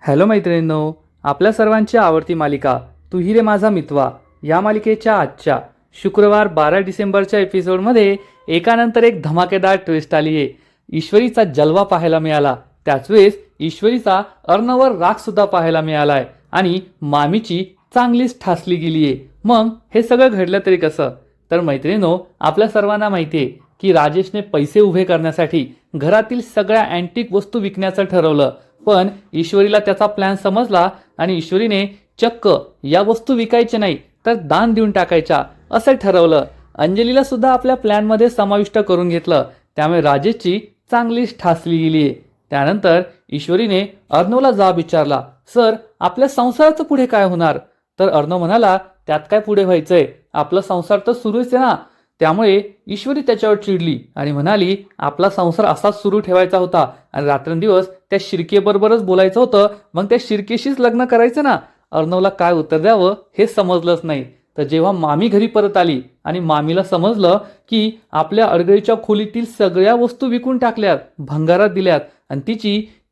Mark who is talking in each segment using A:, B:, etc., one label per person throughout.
A: Hello मैत्रिणींनो, आपल्या सर्वांची आवडती मालिका तू ही रे माझा मितवा या मालिकेच्या आजच्या शुक्रवार 12 डिसेंबरच्या एपिसोडमध्ये एकानंतर एक धमाकेदार ट्विस्ट आली आहे। ईश्वरीचा जलवा पाहायला मिळाला, त्याच वेळेस ईश्वरीचा अर्णवर रागसुद्धा पाहायला मिळाला आहे आणि मामीची चांगलीच ठासली गेली आहे। मग हे सगळं घडलं तरी कसं? तर मैत्रिणींनो, आपल्या सर्वांना माहिती आहे की राजेशने पैसे उभे करण्यासाठी घरातील सगळ्या अँटिक वस्तू विकण्याचं ठरवलं, पण ईश्वरीला त्याचा प्लॅन समजला आणि ईश्वरीने चक्क या वस्तू विकायच्या नाही तर दान देऊन टाकायच्या असं ठरवलं। अंजलीला सुद्धा आपल्या प्लॅनमध्ये समाविष्ट करून घेतलं, त्यामुळे राजेशची चांगलीच ठासली गेली आहे। त्यानंतर ईश्वरीने अर्णवला जाब विचारला, सर आपल्या संसाराचं पुढे काय होणार? तर अर्णव म्हणाला, त्यात काय पुढे व्हायचंय, आपला संसार तर सुरूच आहे ना। त्यामुळे ईश्वरी त्याच्यावर चिडली आणि म्हणाली, आपला संसार असाच सुरू ठेवायचा होता आणि रात्रंदिवस त्या शिर्केबरोबरच बोलायचं होतं, मग त्या शिर्केशीच लग्न करायचं ना। अर्णवला काय उत्तर द्यावं हे समजलंच नाही। तर जेव्हा मामी घरी परत आली आणि मामीला समजलं की आपल्या अडगळीच्या खोलीतील सगळ्या वस्तू विकून टाकल्यात, भंगारात दिल्यात आणि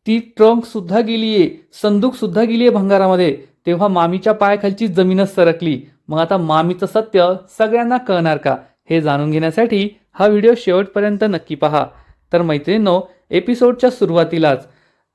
A: ती ट्रंक सुद्धा गेलीये, संदूक सुद्धा गेलीये भंगारामध्ये, तेव्हा मामीच्या पायाखालची जमीनच सरकली। मग आता मामीचं सत्य सगळ्यांना कळणार का? हे जाणून घेण्यासाठी हा व्हिडिओ शेवटपर्यंत नक्की पहा। तर मैत्रिणींनो, एपिसोडच्या सुरुवातीलाच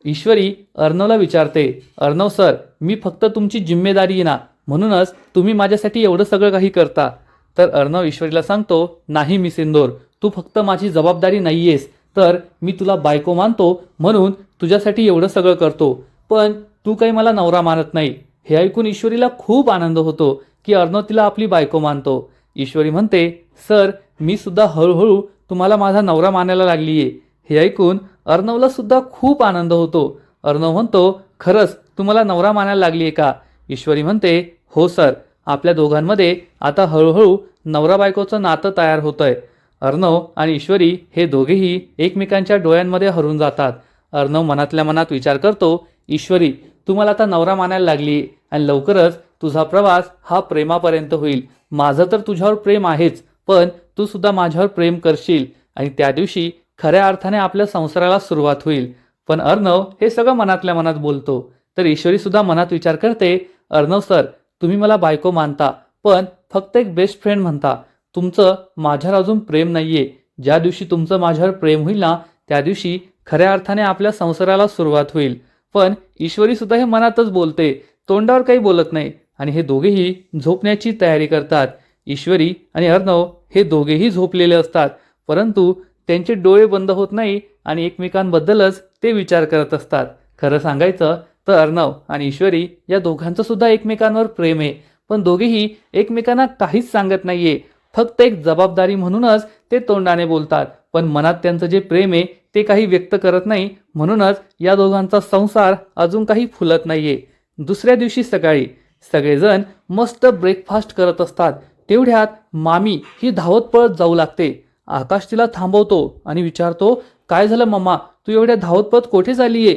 A: ईश्वरी अर्णवला विचारते, अर्णव सर मी फक्त तुमची जिम्मेदारी आहे ना, म्हणूनच तुम्ही माझ्यासाठी एवढं सगळं काही करता। तर अर्णव ईश्वरीला सांगतो, नाही मिस इंदोर, तू फक्त माझी जबाबदारी नाहीयेस, तर मी तुला बायको मानतो म्हणून तुझ्यासाठी एवढं सगळं करतो, पण तू काही मला नवरा मानत नाही। हे ऐकून ईश्वरीला खूप आनंद होतो की अर्णव तिला आपली बायको मानतो। ईश्वरी म्हणते, सर मी सुद्धा हळूहळू तुम्हाला माझा नवरा मानायला लागलीये। हे ऐकून अर्णवला सुद्धा खूप आनंद होतो। अर्णव म्हणतो, खरंच तुम्हाला नवरा मानायला लागलीये का? ईश्वरी म्हणते, हो सर, आपल्या दोघांमध्ये आता हळूहळू नवरा बायकोचं नातं तयार होतंय। अर्णव आणि ईश्वरी हे दोघेही एकमेकांच्या डोळ्यांमध्ये हरवून जातात। अर्णव मनातल्या मनात विचार करतो, ईश्वरी तू मला आता नवरा मानायला लागली आणि लवकरच तुझा प्रवास हा प्रेमापर्यंत होईल। माझं तर तुझ्यावर प्रेम आहेच, पण तू सुद्धा माझ्यावर प्रेम करशील आणि त्या दिवशी खऱ्या अर्थाने आपल्या संसाराला सुरुवात होईल। पण अर्णव हे सगळं मनातल्या मनात बोलतो। तर ईश्वरी सुद्धा मनात विचार करते, अर्णव सर तुम्ही मला बायको मानता, पण फक्त एक बेस्ट फ्रेंड म्हणता, तुमचं माझ्यावर अजून प्रेम नाहीये। ज्या दिवशी तुमचं माझ्यावर प्रेम होईल ना, त्या दिवशी खऱ्या अर्थाने आपल्या संसाराला सुरुवात होईल। पण ईश्वरी सुद्धा हे मनातच बोलते, तोंडावर काही बोलत नाही आणि हे दोघेही झोपण्याची तयारी करतात। ईश्वरी आणि अर्णव हे दोघेही झोपलेले असतात, परंतु त्यांचे डोळे बंद होत नाही आणि एकमेकांबद्दलच ते विचार करत असतात। खरं सांगायचं तर अर्णव आणि ईश्वरी या दोघांचं सुद्धा एकमेकांवर प्रेम आहे, पण दोघेही एकमेकांना काहीच सांगत नाहीये, फक्त एक जबाबदारी म्हणूनच ते तोंडाने बोलतात, पण मनात त्यांचं जे प्रेम आहे ते काही व्यक्त करत नाही, म्हणूनच या दोघांचा संसार अजून काही फुलत नाहीये। दुसऱ्या दिवशी सकाळी सगळेजण मस्त ब्रेकफास्ट करत असतात, तेवढ्यात मामी ही धावत पळत जाऊ लागते। आकाश तिला थांबवतो आणि विचारतो, काय झालं मम्मा, तू एवढ्या धावत पळत कोठे चाललीये?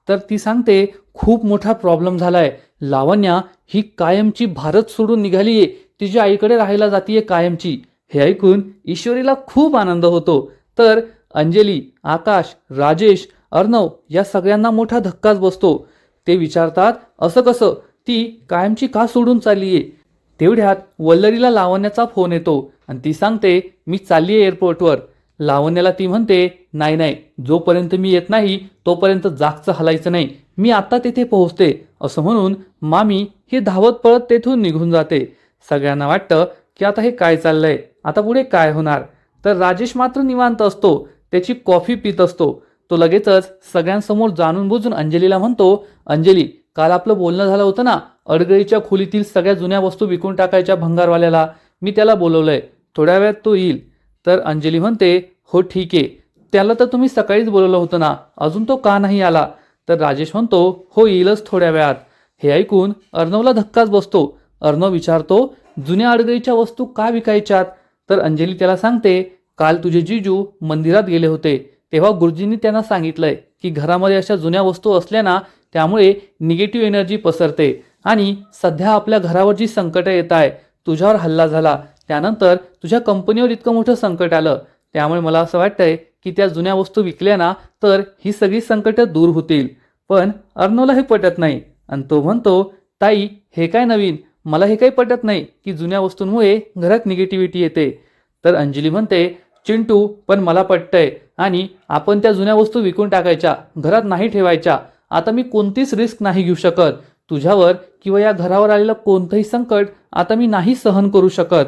A: तर ती सांगते, खूप मोठा प्रॉब्लेम झालाय, लावण्या ही कायमची भारत सोडून निघालीये, तिच्या आईकडे राहायला जातीये कायमची। हे ऐकून ईश्वरीला खूप आनंद होतो। तर अंजली, आकाश, राजेश, अर्णव या सगळ्यांना मोठा धक्काच बसतो। ते विचारतात, असं कसं, ती कायमची का सोडून चाललीये? तेवढ्यात वल्लरीला लावण्याचा फोन येतो आणि ती सांगते, मी चालली आहे एअरपोर्टवर। लावण्याला ती म्हणते, नाही नाही, जोपर्यंत मी येत नाही तोपर्यंत जागचं हलायचं नाही, मी आता तेथे पोहोचते। असं म्हणून मामी ही धावत पळत तेथून निघून जाते। सगळ्यांना वाटतं की आता हे काय चाललंय, आता पुढे काय होणार? तर राजेश मात्र निवांत असतो, त्याची कॉफी पित असतो। तो लगेचच सगळ्यांसमोर जाणून बुजून अंजलीला म्हणतो, अंजली काल आपलं बोलणं झालं होतं ना, अडगळीच्या खोलीतील सगळ्या जुन्या वस्तू विकून टाकायच्या भंगारवाल्याला, मी त्याला बोलवलंय, थोड्या वेळात तो येईल। तर अंजली म्हणते, हो ठीक आहे, त्याला तर तुम्ही सकाळीच बोलवलं होतं ना, अजून तो का नाही आला? तर राजेश म्हणतो, हो येईलच थोड्या वेळात। हे ऐकून अर्णवला धक्काच बसतो। अर्णव विचारतो, जुन्या अडगळीच्या वस्तू का विकायच्यात? तर अंजली त्याला सांगते, काल तुझे जीजू मंदिरात गेले होते, तेव्हा गुरुजींनी त्यांना सांगितलंय की घरामध्ये अशा जुन्या वस्तू असल्या ना, त्यामुळे निगेटिव्ह एनर्जी पसरते आणि सध्या आपल्या घरावर जी संकट येत आहे, तुझ्यावर हल्ला झाला, त्यानंतर तुझ्या कंपनीवर इतकं मोठं संकट आलं, त्यामुळे मला असं वाटतंय की त्या जुन्या वस्तू विकल्या ना तर ही सगळी संकटं दूर होतील। पण अर्णवला हे पटत नाही आणि तो म्हणतो, ताई हे काय नवीन, मला हे काही पटत नाही की जुन्या वस्तूंमुळे घरात निगेटिव्हिटी येते. तर अंजली म्हणते, चिंटू पण मला पटतंय आणि आपण त्या जुन्या वस्तू विकून टाकायच्या, घरात नाही ठेवायच्या. आता मी कोणतीच रिस्क नाही घेऊ शकत. तुझ्यावर किंवा या घरावर आलेलं कोणतंही संकट आता मी नाही सहन करू शकत.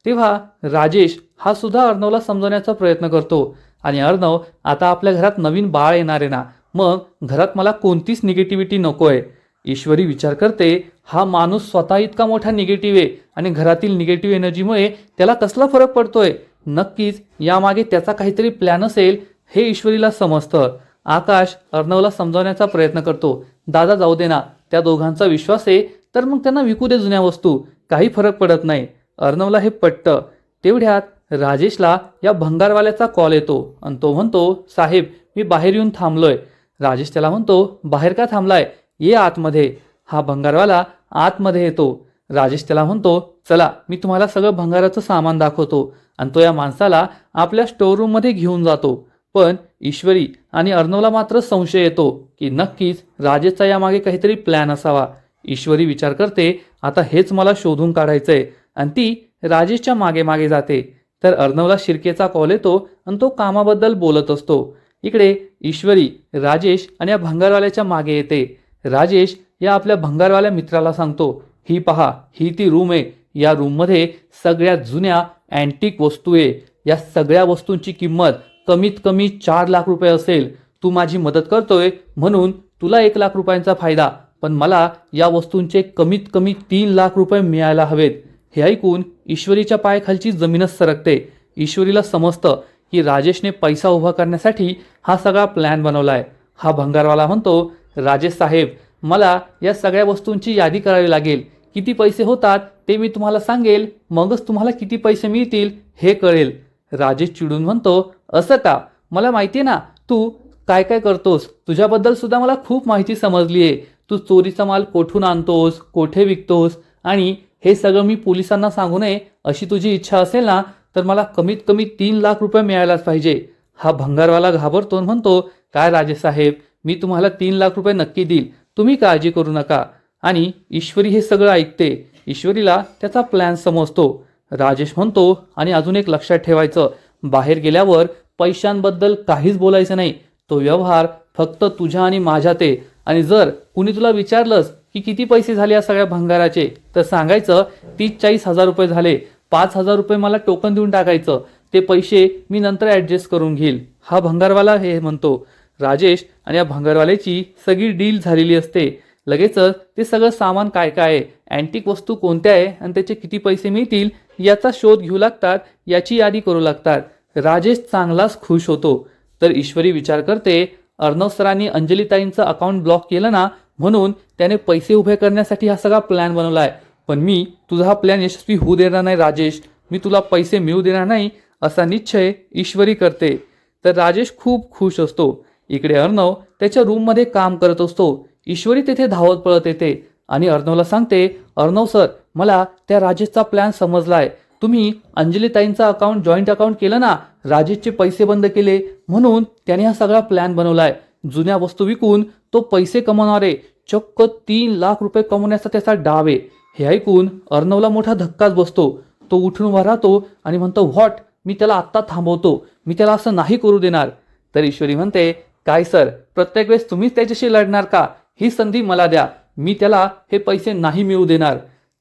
A: तेव्हा राजेश हा सुद्धा अर्णवला समजवण्याचा प्रयत्न करतो आणि अर्णव, आता आपल्या घरात नवीन बाळ येणार आहे ना, मग घरात मला कोणतीच निगेटिव्हिटी नको आहे. ईश्वरी विचार करते, हा माणूस स्वतः इतका मोठा निगेटिव्ह आहे आणि घरातील निगेटिव्ह एनर्जीमुळे त्याला कसला फरक पडतोय. नक्कीच यामागे त्याचा काहीतरी प्लॅन असेल हे ईश्वरीला समजतं. आकाश अर्णवला समजावण्याचा प्रयत्न करतो, दादा जाऊ दे ना, त्या दोघांचा विश्वास आहे तर मग त्यांना विकू दे जुन्या वस्तू, काही फरक पडत नाही. अर्णवला हे पटतं. तेवढ्यात राजेशला या भंगारवाल्याचा कॉल येतो आणि तो म्हणतो, साहेब मी बाहेर येऊन थांबलोय. राजेश त्याला म्हणतो, बाहेर का थांबलाय, ये आतमध्ये. हा भंगारवाला आतमध्ये येतो. राजेश त्याला म्हणतो, चला मी तुम्हाला सगळं भंगाराचं सामान दाखवतो आणि तो या माणसाला आपल्या स्टोअरूममध्ये घेऊन जातो. पण ईश्वरी आणि अर्णवला मात्र संशय येतो की नक्कीच राजेशचा यामागे काहीतरी प्लॅन असावा. ईश्वरी विचार करते, आता हेच मला शोधून काढायचंय आणि ती राजेशच्या मागे मागे जाते. तर अर्णवला शिर्केचा कॉल येतो आणि तो कामाबद्दल बोलत असतो. इकडे ईश्वरी राजेश आणि या भंगारवाल्याच्या मागे येते. राजेश या आपल्या भंगारवाल्या मित्राला सांगतो, ही पहा, ही ती रूम आहे. या रूममध्ये सगळ्यात जुन्या अँटिक वस्तू आहे. या सगळ्या वस्तूंची किंमत कमीत कमी 4 लाख रुपये असेल. तू माझी मदत करतोय म्हणून तुला 1 लाख रुपयांचा फायदा, पण मला या वस्तूंचे कमीत कमी 3 लाख रुपये मिळायला हवेत. हे ऐकून ईश्वरीच्या पायाखालची जमीनच सरकते. ईश्वरीला समजतं की राजेशने पैसा उभा करण्यासाठी हा सगळा प्लॅन बनवलाय. हा भंगारवाला म्हणतो, राजेश साहेब मला या सगळ्या वस्तूंची यादी करावी लागेल. किती पैसे होतात ते मी तुम्हाला सांगेल, मगच तुम्हाला किती पैसे मिळतील हे कळेल. राजेश चिडून म्हणतो, असं का, मला माहिती आहे ना तू काय काय करतोस. तुझ्याबद्दल सुद्धा मला खूप माहिती समजली आहे. तू चोरीचा माल कोठून आणतोस, कोठे विकतोस आणि हे सगळं मी पोलिसांना सांगू नये अशी तुझी इच्छा असेल ना, तर मला कमीत कमी 3 लाख रुपये मिळायलाच पाहिजे. हा भंगारवाला घाबरतो म्हणतो, काय राजेश साहेब, मी तुम्हाला 3 लाख रुपये नक्की देईल, तुम्ही काळजी करू नका. आणि ईश्वरी हे सगळं ऐकते. ईश्वरीला त्याचा प्लॅन समजतो. राजेश म्हणतो, आणि अजून एक लक्षात ठेवायचं, बाहेर गेल्यावर पैशांबद्दल काहीच बोलायचं नाही. तो व्यवहार फक्त तुझ्या आणि माझ्यात आहे. आणि जर कुणी तुला विचारलंच की किती पैसे झाले या सगळ्या भंगाराचे, तर सांगायचं 30-40 हजार रुपये झाले. 5,000 रुपये मला टोकन देऊन टाकायचं, ते पैसे मी नंतर ॲडजस्ट करून घेईल. हा भंगारवाला हे म्हणतो. राजेश आणि या भंगारवाल्याची सगळी डील झालेली असते. लगेचच ते सगळं सामान काय काय आहे, अँटिक वस्तू कोणत्या आहे आणि त्याचे किती पैसे मिळतील याचा शोध घेऊ लागतात, याची यादी करू लागतात. राजेश चांगलाच खुश होतो. तर ईश्वरी विचार करते, अर्णव सरांनी अंजलीताईंचं अकाउंट ब्लॉक केलं ना, म्हणून त्याने पैसे उभे करण्यासाठी हा सगळा प्लॅन बनवलाय. पण मी तुझा हा प्लॅन यशस्वी होऊ देणार नाही राजेश, मी तुला पैसे मिळू देणार नाही असा निश्चय ईश्वरी करते. तर राजेश खूप खुश असतो. इकडे अर्णव त्याच्या रूममध्ये काम करत असतो. ईश्वरी तेथे धावत पळत येते आणि अर्णवला सांगते, अर्णव सर मला त्या राजेशचा प्लॅन समजलाय. तुम्ही अंजलीताईंचा अकाउंट जॉईंट अकाउंट केलं ना, राजेशचे पैसे बंद केले म्हणून त्याने हा सगळा प्लॅन बनवलाय. जुन्या वस्तू विकून तो पैसे कमवणार आहे. चक्क 3 लाख रुपये कमवण्याचा त्याचा डाव आहे. हे ऐकून अर्णवला मोठा धक्काच बसतो. तो उठून उभा राहतो आणि म्हणतो, व्हॉट, मी त्याला आत्ता थांबवतो, मी त्याला असं नाही करू देणार. तर ईश्वरी म्हणते, काय सर, प्रत्येक वेळेस तुम्हीच त्याच्याशी लढणार का, ही संधी मला द्या, मी त्याला हे पैसे नाही मिळू देणार.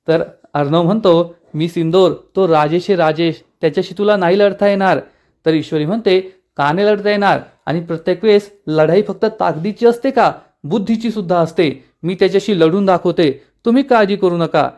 A: तर अर्णव म्हणतो, मी सिंदोर, तो राजेश आहे राजेश, त्याच्याशी तुला नाही लढता येणार. तर ईश्वरी म्हणते, का नाही लढता येणार, आणि प्रत्येक वेळेस लढाई फक्त ताकदीची असते का, बुद्धीची सुद्धा असते. मी त्याच्याशी लढून दाखवते, तुम्ही काळजी करू नका.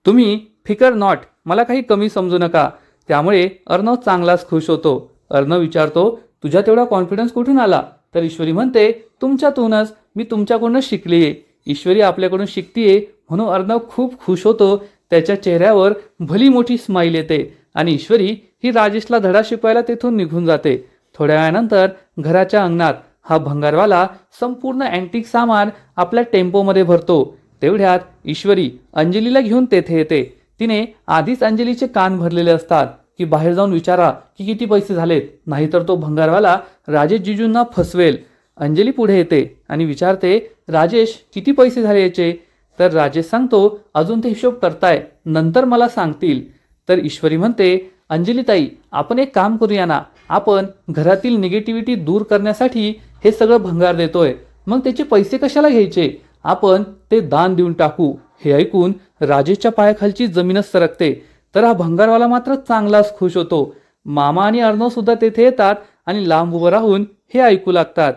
A: तुम्ही फिकर नॉट, मला काही कमी समजू नका. त्यामुळे अर्णव चांगलाच खुश होतो. अर्णव विचारतो, तुझ्या तेवढा कॉन्फिडन्स कुठून आला. तर ईश्वरी म्हणते, तुमच्यातूनच, मी तुमच्याकडून शिकली आहे. ईश्वरी आपल्याकडून शिकतीये म्हणून अर्णव खूप खुश होतो. त्याच्या चेहऱ्यावर भली मोठी स्माईल येते आणि ईश्वरी ही राजेशला धडा शिकवायला तेथून निघून जाते. थोड्या वेळानंतर घराच्या अंगणात हा भंगारवाला संपूर्ण अँटिक सामान आपल्या टेम्पोमध्ये भरतो. तेवढ्यात ईश्वरी अंजलीला घेऊन तेथे येते. तिने आधीच अंजलीचे कान भरलेले असतात की बाहेर जाऊन विचारा की किती पैसे झालेत, नाहीतर तो भंगारवाला राजेश जिजूंना फसवेल. अंजली पुढे येते आणि विचारते, राजेश किती पैसे झाले याचे? तर राजेश सांगतो, अजून ते हिशोब करताय, नंतर मला सांगतील. तर ईश्वरी म्हणते, अंजलीताई आपण एक काम करूया ना, आपण घरातील निगेटिव्हिटी दूर करण्यासाठी हे सगळं भंगार देतोय, मग त्याचे पैसे कशाला घ्यायचे? आपण ते दान देऊन टाकू. हे ऐकून राजेशच्या पायाखालची जमीनच सरकते. तर हा भंगारवाला मात्र चांगलाच खुश होतो. मामा आणि अर्णव सुद्धा तेथे येतात आणि लांब उभं राहून हे ऐकू लागतात.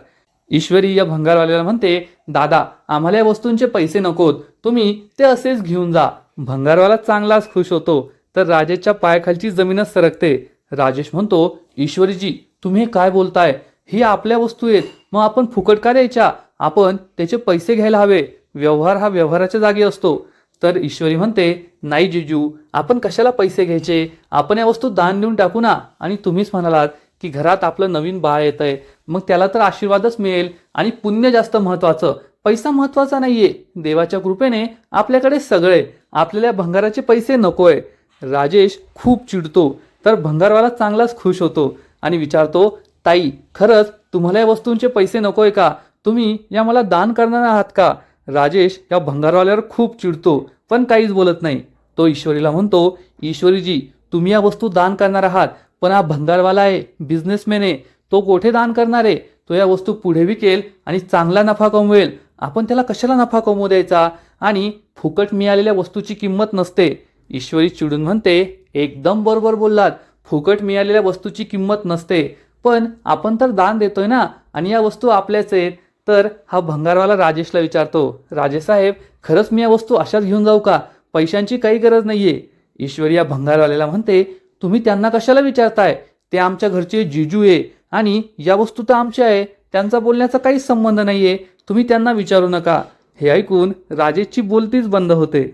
A: ईश्वरी या भंगारवाल्याला म्हणते, दादा आम्हाला या वस्तूंचे पैसे नकोत, तुम्ही ते असेच घेऊन जा. भंगारवाला चांगलाच खुश होतो. तर राजेशच्या पायाखालची जमीनच सरकते. राजेश म्हणतो, ईश्वरीजी तुम्ही हे काय बोलताय? ही आपल्या वस्तू आहेत, मग आपण फुकट का द्यायच्या? आपण त्याचे पैसे घ्यायला हवे. व्यवहार हा व्यवहाराच्या जागी असतो. तर ईश्वरी म्हणते, नाही जिजू, आपण कशाला पैसे घ्यायचे? आपण या वस्तू दान देऊन टाकू ना. आणि तुम्हीच म्हणालात की घरात आपलं नवीन बाळ येतंय, मग त्याला तर आशीर्वादच मिळेल आणि पुण्य जास्त महत्वाचं, पैसा महत्वाचा नाहीये. देवाच्या कृपेने आपल्याकडे सगळे, आपल्याला भंगाराचे पैसे नकोय. राजेश खूप चिडतो. तर भंगारवाला चांगलाच खुश होतो आणि विचारतो, ताई खरंच तुम्हाला या वस्तूंचे पैसे नकोय का? तुम्ही या मला दान करणार आहात का? राजेश या भंगारवाल्यावर खूप चिडतो पण काहीच बोलत नाही. तो ईश्वरीला म्हणतो, ईश्वरीजी तुम्ही या वस्तू दान करणार आहात, पण हा भंगारवाला आहे, बिझनेसमॅन आहे, तो कोठे दान करणार आहे? तो या वस्तू पुढे विकेल आणि चांगला नफा कमवेल. आपण त्याला कशाला नफा कमवू द्यायचा? आणि फुकट मिळालेल्या वस्तूची किंमत नसते. ईश्वरी चिडून म्हणते, एकदम बरोबर बोललात, फुकट मिळालेल्या वस्तूची किंमत नसते, पण आपण तर दान देतोय ना आणि या वस्तू आपल्याच आहेत. तर हा भंगारवाला राजेशला विचारतो, राजेश साहेब खरंच मी या वस्तू अशाच घेऊन जाऊ का? पैशांची काही गरज नाहीये. ईश्वरी या भंगारवाल्याला म्हणते, तुम्ही त्यांना कशाला विचारताय? ते आमच्या घरचे जिजू आहे आणि या वस्तू तर आमच्या आहे, त्यांचा बोलण्याचा काहीच संबंध नाहीये, तुम्ही त्यांना विचारू नका. हे ऐकून राजेशची बोलतीच बंद होते.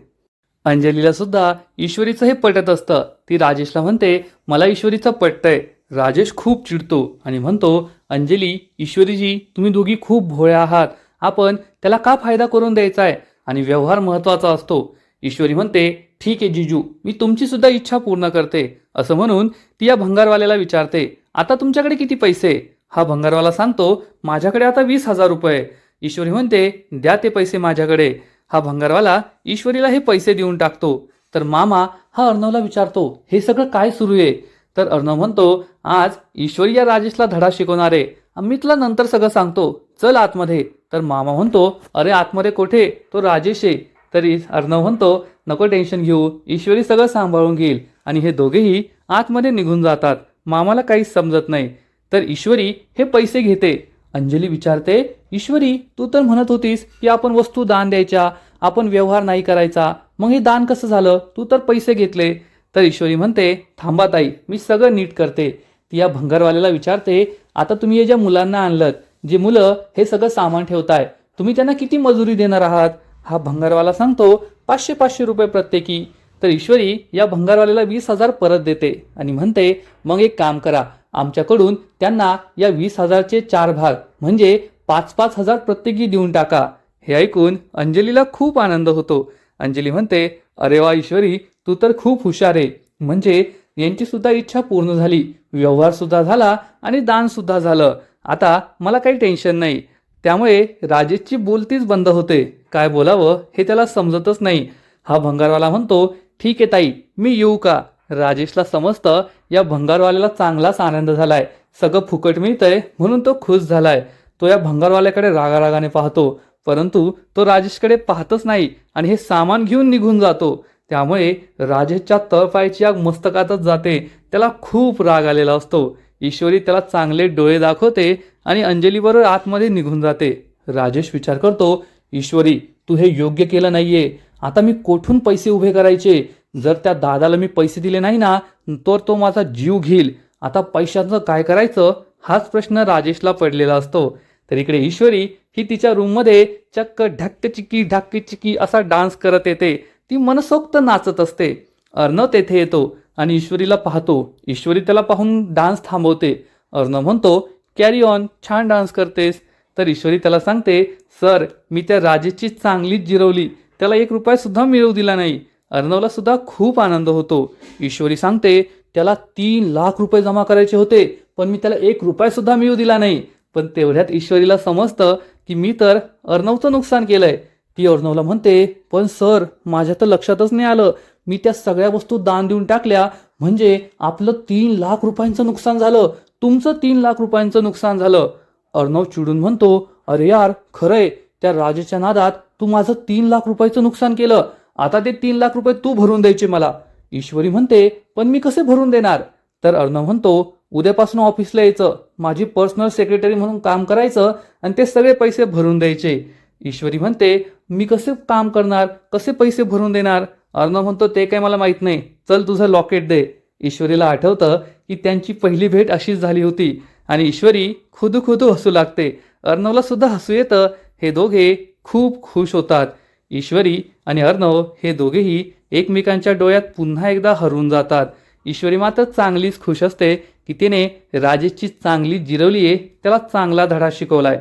A: अंजलीला सुद्धा ईश्वरीचं हे पटत असतं. ती राजेशला म्हणते, मला ईश्वरीचं पटतंय. राजेश खूप चिडतो आणि म्हणतो, अंजली ईश्वरीजी तुम्ही दोघी खूप भोळ्या आहात, आपण त्याला का फायदा करून द्यायचा आहे? आणि व्यवहार महत्वाचा असतो. ईश्वरी म्हणते, ठीक आहे जिजू, मी तुमची सुद्धा इच्छा पूर्ण करते. असं म्हणून ती या भंगारवाल्याला विचारते, आता तुमच्याकडे किती पैसे? हा भंगारवाला सांगतो, माझ्याकडे आता 20,000 रुपये. ईश्वरी म्हणते, द्या ते पैसे माझ्याकडे. हा भंगारवाला ईश्वरीला हे पैसे देऊन टाकतो. तर मामा हा अर्णवला विचारतो, हे सगळं काय सुरू आहे? तर अर्णव म्हणतो, आज ईश्वरी या राजेशला धडा शिकवणार आहे, मी तुला नंतर सगळं सांगतो, चल आतमध्ये. तर मामा म्हणतो, अरे आतमध्ये कोठे, तो राजेश आहे. तरी अर्णव म्हणतो, नको टेन्शन घेऊ, ईश्वरी सगळं सांभाळून घेईल. आणि हे दोघेही आतमध्ये निघून जातात. मामाला काहीच समजत नाही. तर ईश्वरी हे पैसे घेते. अंजली विचारते, ईश्वरी तू तर म्हणत होतीस की आपण वस्तू दान द्यायच्या, आपण व्यवहार नाही करायचा, मग हे दान कसं झालं? तू तर पैसे घेतले. तर ईश्वरी म्हणते, थांबा ताई, मी सगळं नीट करते. ती या भंगारवाल्याला विचारते, आता तुम्ही हे ज्या मुलांना आणलं, जे मुलं हे सगळं सामान ठेवताय, तुम्ही त्यांना किती मजुरी देणार आहात? हा भंगारवाला सांगतो, 500-500 रुपये प्रत्येकी. तर ईश्वरी या भंगारवाल्याला 20,000 परत देते आणि म्हणते, मग एक काम करा, आमच्याकडून त्यांना या 20,000चे 4 भाग म्हणजे 5,000 प्रत्येकी देऊन टाका. हे ऐकून अंजलीला खूप आनंद होतो. अंजली म्हणते, अरे वा ईश्वरी, तू तर खूप हुशार आहे. म्हणजे यांची सुद्धा इच्छा पूर्ण झाली, व्यवहार सुद्धा झाला आणि दान सुद्धा झालं. आता मला काही टेन्शन नाही. त्यामुळे राजेशची बोलतीच बंद होते. काय बोलावं हे त्याला समजतच नाही. हा भंगारवाला म्हणतो, ठीक आहे ताई, मी येऊ का? राजेशला समजतं या भंगारवाल्याला चांगलाच आनंद झालाय, सगळं फुकट मिळतंय म्हणून तो खुश झालाय. तो या भंगारवाल्याकडे रागारागाने पाहतो, परंतु तो राजेशकडे पाहतच नाही आणि हे सामान घेऊन निघून जातो. त्यामुळे राजेशच्या तळपायाची आग मस्तकातच जाते. त्याला खूप राग आलेला असतो. ईश्वरी त्याला चांगले डोळे दाखवते आणि अंजलीबरोबर आतमध्ये निघून जाते. राजेश विचार करतो, ईश्वरी तू हे योग्य केलं नाहीये. आता मी कोठून पैसे उभे करायचे? जर त्या दादाला मी पैसे दिले नाही ना, तर तो माझा जीव घेईल. आता पैशाचं काय करायचं हाच प्रश्न राजेशला पडलेला असतो. तर इकडे ईश्वरी ही तिच्या रूममध्ये चक्क ढक्क चिकी ढाक्की चिकी असा डान्स करत येते. ती मनसोक्त नाचत असते. अर्णव तेथे येतो आणि ईश्वरीला पाहतो. ईश्वरी त्याला पाहून डान्स थांबवते. अर्णव म्हणतो, कॅरी ऑन, छान डान्स करतेस. तर ईश्वरी त्याला सांगते, सर मी त्या राजेशची चांगलीच जिरवली, त्याला 1 रुपया सुद्धा मिळवू दिला नाही. अर्णवला सुद्धा खूप आनंद होतो. ईश्वरी सांगते, त्याला 3 लाख रुपये जमा करायचे होते, पण मी त्याला 1 रुपया सुद्धा मिळवू दिला नाही. पण तेवढ्यात ईश्वरीला समजतं की मी तर अर्णवचं नुकसान केलंय. ती अर्णवला म्हणते, पण सर माझ्या तर लक्षातच नाही आलं, मी त्या सगळ्या वस्तू दान देऊन टाकल्या, म्हणजे आपलं 3 लाख रुपयांचं नुकसान झालं, तुमचं 3 लाख रुपयांचं नुकसान झालं. अर्णव चिडून म्हणतो, अरे यार खरंय, त्या राजेच्या नादात तू माझं 3 लाख रुपयाचं नुकसान केलं, आता ते 3 लाख रुपये तू भरून द्यायचे मला. ईश्वरी म्हणते, पण मी कसे भरून देणार? तर अर्णव म्हणतो, उद्यापासून ऑफिसला यायचं, माझी पर्सनल सेक्रेटरी म्हणून काम करायचं आणि ते सगळे पैसे भरून द्यायचे. ईश्वरी म्हणते, मी कसे काम करणार, कसे पैसे भरून देणार? अर्णव म्हणतो, ते काय मला माहित नाही, चल तुझं लॉकेट दे. ईश्वरीला आठवतं की त्यांची पहिली भेट अशीच झाली होती आणि ईश्वरी खुदू खुदू हसू लागते. अर्णवला सुद्धा हसू येतं. हे दोघे खूप खुश होतात. ईश्वरी आणि अर्णव हे दोघेही एकमेकांच्या डोळ्यात पुन्हा एकदा हरवून जातात. ईश्वरी मात्र चांगलीच खुश असते की तिने राजेशची चांगली जिरवली आहे, त्याला चांगला धडा शिकवलाय.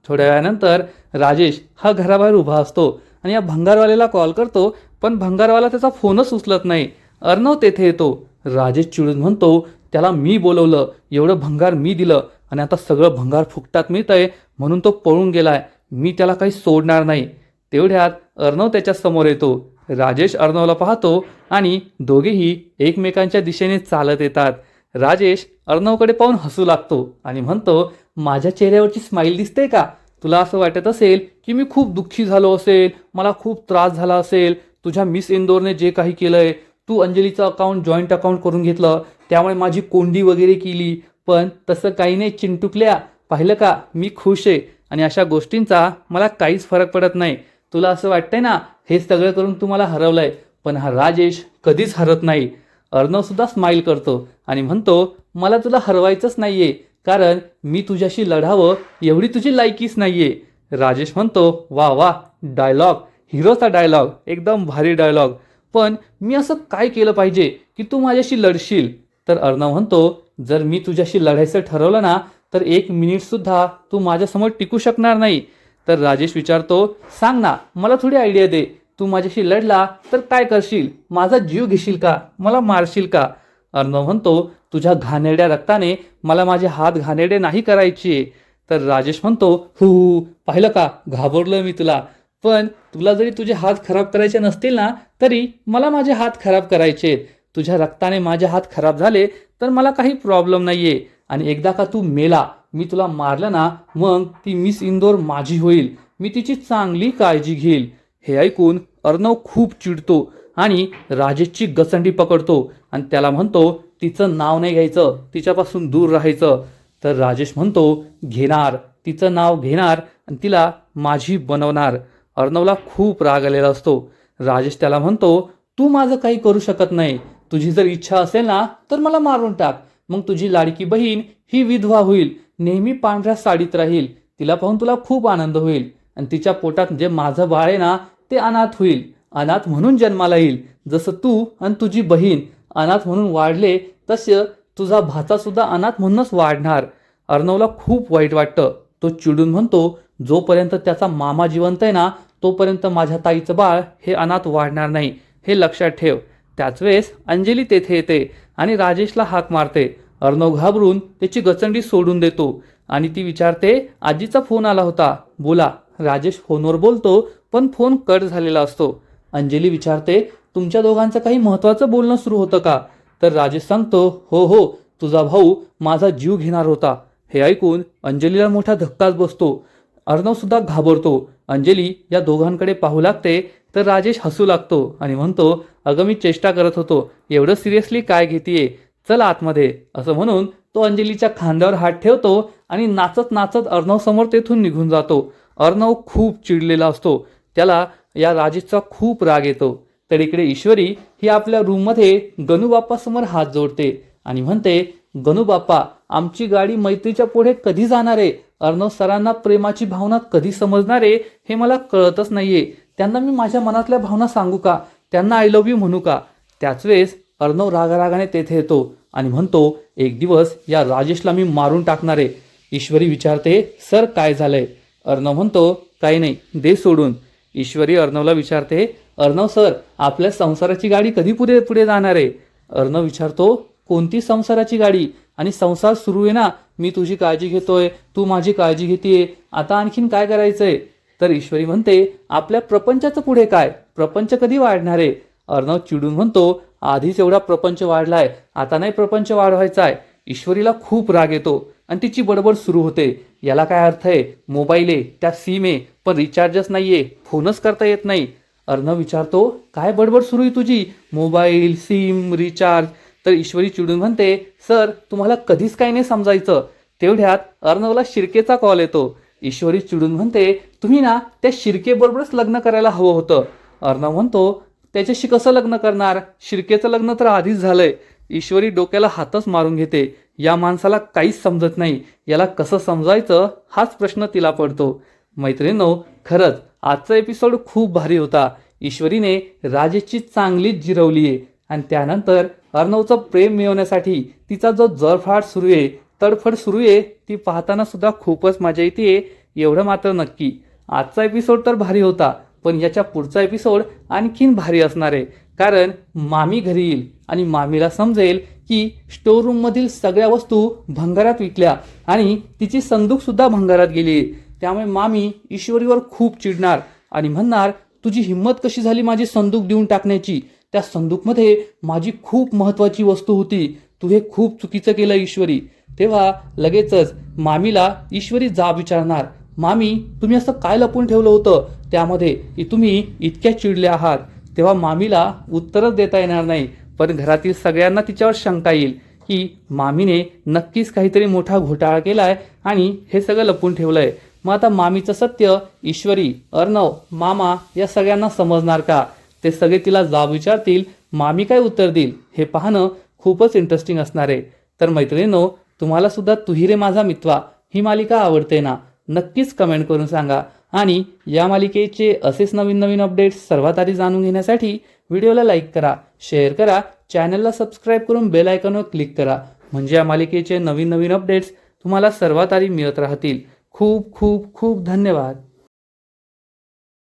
A: थोड्या वेळानंतर राजेश हा घराबाहेर उभा असतो आणि या भंगारवाल्याला कॉल करतो, पण भंगारवाला त्याचा फोनच उचलत नाही. अर्णव तेथे येतो. राजेश चिडून म्हणतो, त्याला मी बोलवलं, एवढं भंगार मी दिलं आणि आता सगळं भंगार फुकटात मिळतंय म्हणून तो पळून गेलाय, मी त्याला काही सोडणार नाही. तेवढ्यात अर्णव त्याच्या समोर येतो. राजेश अर्णवला पाहतो आणि दोघेही एकमेकांच्या दिशेने चालत येतात. राजेश अर्णवकडे पाहून हसू लागतो आणि म्हणतो, माझ्या चेहऱ्यावरची स्माईल दिसते का? तुला असं वाटत असेल की मी खूप दुःखी झालो असेल, मला खूप त्रास झाला असेल, तुझ्या मिस इंदोरने जे काही केलंय, तू अंजलीचं अकाउंट जॉईंट अकाउंट करून घेतलं, त्यामुळे माझी कोंडी वगैरे केली, पण तसं काही नाही चिंटुकल्या, पाहिलं का मी खुश आहे आणि अशा गोष्टींचा मला काहीच फरक पडत नाही. तुला असं वाटतंय ना हे सगळं करून तू मला हरवलंय, पण हा राजेश कधीच हरत नाही. अर्णव सुद्धा स्माईल करतो आणि म्हणतो, मला तुला हरवायचंच नाहीये, कारण मी तुझ्याशी लढावं एवढी तुझी लायकीच नाहीये. राजेश म्हणतो, वा वा, डायलॉग, हिरोचा डायलॉग, एकदम भारी डायलॉग, पण मी असं काय केलं पाहिजे की तू माझ्याशी लढशील? तर अर्णव म्हणतो, जर मी तुझ्याशी लढायचं ठरवलं ना तर 1 मिनिटसुद्धा तू माझ्यासमोर टिकू शकणार नाही. तर राजेश विचारतो, सांग ना, मला थोडी आयडिया दे, तू माझ्याशी लढला तर काय करशील? माझा जीव घेशील का? मला मारशील का? अर्णव म्हणतो, तुझ्या घाणेरड्या रक्ताने मला माझे हात घाणेरडे नाही करायचे. तर राजेश म्हणतो, हु, पाहिलं का, घाबरलोय मी तुला, पण तुला जरी तुझे हात खराब करायचे नसतील ना तरी मला माझे हात खराब करायचे. तुझ्या रक्ताने माझे हात खराब झाले तर मला काही प्रॉब्लेम नाहीये, आणि एकदा का तू मेला, मी तुला मारलं ना, मग ती मिस इंदोर माझी होईल, मी तिची चांगली काळजी घेईल. हे ऐकून अर्णव खूप चिडतो आणि राजेशची गचंडी पकडतो आणि त्याला म्हणतो, तिचं नाव नाही घ्यायचं, तिच्यापासून दूर राहायचं. तर राजेश म्हणतो, घेणार, तिचं नाव घेणार आणि तिला माझी बनवणार. अर्णवला खूप राग आलेला असतो. राजेश त्याला म्हणतो, तू माझं काही करू शकत नाही, तुझी जर इच्छा असेल ना तर मला मारून टाक, मग तुझी लाडकी बहीण ही विधवा होईल, नेहमी पांढऱ्या साडीत राहील, तिला पाहून तुला खूप आनंद होईल, आणि तिच्या पोटात जे माझं बाळ आहे ना ते अनाथ होईल, अनाथ म्हणून जन्माला येईल. जसं तू आणि तुझी बहीण अनाथ म्हणून वाढले तसं तुझा भाचा सुद्धा अनाथ म्हणूनच वाढणार. अर्णवला खूप वाईट वाटतं. तो चिडून म्हणतो, जोपर्यंत त्याचा मामा जिवंत आहे ना तोपर्यंत माझ्या ताईचं बाळ हे अनाथ वाढणार नाही, हे लक्षात ठेव. त्याच वेळेस अंजली तेथे येते आणि राजेशला हाक मारते. अर्णव घाबरून त्याची गचंडी सोडून देतो आणि ती विचारते, आजीचा फोन आला होता, बोला. राजेश फोनवर बोलतो पण फोन कट झालेला असतो. अंजली विचारते, तुमच्या दोघांचं काही महत्त्वाचं बोलणं सुरू होतं का? तर राजेश सांगतो, हो हो, तुझा भाऊ माझा जीव घेणार होता. हे ऐकून अंजलीला मोठा धक्काच बसतो. अर्णव सुद्धा घाबरतो. अंजली या दोघांकडे पाहू लागते तर राजेश हसू लागतो आणि म्हणतो, अगं मी चेष्टा करत होतो, एवढं सिरियसली काय घेतीये, चल आतमध्ये. असं म्हणून तो अंजलीच्या खांद्यावर हात ठेवतो आणि नाचत नाचत अर्णव समोर तेथून निघून जातो. अर्णव खूप चिडलेला असतो. त्याला या राजेशचा खूप राग येतो. तर इकडे ईश्वरी ही आपल्या रूममध्ये गणूबाप्पासमोर हात जोडते आणि म्हणते, गणूबाप्पा, आमची गाडी मैत्रीच्या पुढे कधी जाणार आहे? अर्णव सरांना प्रेमाची भावना कधी समजणार आहे हे मला कळतच नाहीये. त्यांना मी माझ्या मनातल्या भावना सांगू का? त्यांना आय लव्ह यू म्हणू का? त्याच वेळेस अर्णव रागारागाने तेथे येतो आणि म्हणतो, एक दिवस या राजेशला मी मारून टाकणार आहे. ईश्वरी विचारते, सर काय झालंय? अर्णव म्हणतो, काही नाही, दे सोडून. ईश्वरी अर्णवला विचारते, अर्णव सर, आपल्या संसाराची गाडी कधी पुढे पुढे जाणार आहे? अर्णव विचारतो, कोणती संसाराची गाडी? आणि संसार सुरू आहे ना, मी तुझी काळजी घेतोय, तू माझी काळजी घेतेय, आता आणखीन काय करायचंय? तर ईश्वरी म्हणते, आपल्या प्रपंचाचं पुढे काय? प्रपंच कधी वाढणार आहे? अर्णव चिडून म्हणतो, आधीच एवढा प्रपंच वाढलाय, आता नाही प्रपंच वाढवायचा आहे. ईश्वरीला खूप राग येतो आणि तिची बडबड सुरू होते. याला काय अर्थ आहे? मोबाईल आहे, त्या सिम आहे, पण रिचार्जच नाहीये, फोनच करता येत नाही. अर्णव विचारतो, काय बडबड सुरू आहे तुझी? Mobile, SIM, recharge? तर ईश्वरी चिडून म्हणते, सर तुम्हाला कधीच काही नाही समजायचं. तेवढ्यात अर्णवला शिर्केचा कॉल येतो. ईश्वरी चिडून म्हणते, तुम्ही ना त्या शिर्केबरोबरच लग्न करायला हवं होतं. अर्णव म्हणतो, त्याच्याशी कसं लग्न करणार? शिर्केचं लग्न तर आधीच झालंय. ईश्वरी डोक्याला हातच मारून घेते. या माणसाला काहीच समजत नाही, याला कसं समजायचं हाच प्रश्न तिला पडतो. मैत्रिणींनो, खरंच आजचा एपिसोड खूप भारी होता. ईश्वरीने राजेशची चांगलीच जिरवली आहे आणि त्यानंतर अर्णवचं प्रेम मिळवण्यासाठी तिचा जो जरफाट सुरू आहे, तडफड सुरू आहे, ती पाहताना सुद्धा खूपच मजा येते. एवढं मात्र नक्की, आजचा एपिसोड तर भारी होता, पण याच्या पुढचा एपिसोड आणखीन भारी असणार आहे. कारण मामी घरी येईल आणि मामीला समजेल की स्टोर रूम मधील सगळ्या वस्तू भंगारात विकल्या आणि तिची संदूक सुद्धा भंगारात गेली. त्यामुळे मामी ईश्वरीवर खूप चिडणार आणि म्हणणार, तुझी हिंमत कशी झाली माझी संदूक देऊन टाकण्याची? त्या संदूकमध्ये माझी खूप महत्वाची वस्तू होती, तू हे खूप चुकीचं केलं ईश्वरी. तेव्हा लगेचच मामीला ईश्वरी जाब विचारणार, मामी तुम्ही असं काय लपून ठेवलं होतं त्यामध्ये, तुम्ही इतक्या चिडले आहात? तेव्हा मामीला उत्तरच देता येणार नाही, पण घरातील सगळ्यांना तिच्यावर शंका येईल की मामीने नक्कीच काहीतरी मोठा घोटाळा केलाय आणि हे सगळं लपून ठेवलंय. मग आता मामीचं सत्य ईश्वरी, अर्णव, मामा या सगळ्यांना समजणार का? ते सगळे तिला जाब विचारतील, मामी काय उत्तर देईल हे पाहणं खूपच इंटरेस्टिंग असणार आहे. तर मैत्रिणींनो, तुम्हाला सुद्धा तू ही रे माझा मित्वा ही मालिका आवडते ना? नक्कीच कमेंट करून सांगा. आणि या मालिकेचे असेच नवीन नवीन अपडेट्स सर्वात आधी जाणून घेण्यासाठी व्हिडिओला लाईक करा, शेअर करा, चॅनलला सबस्क्राईब करून बेल आयकॉनवर क्लिक करा. म्हणजे या मालिकेचे नवीन नवीन अपडेट्स तुम्हाला सर्वात आधी मिळत राहतील. खूप खूप खूप धन्यवाद.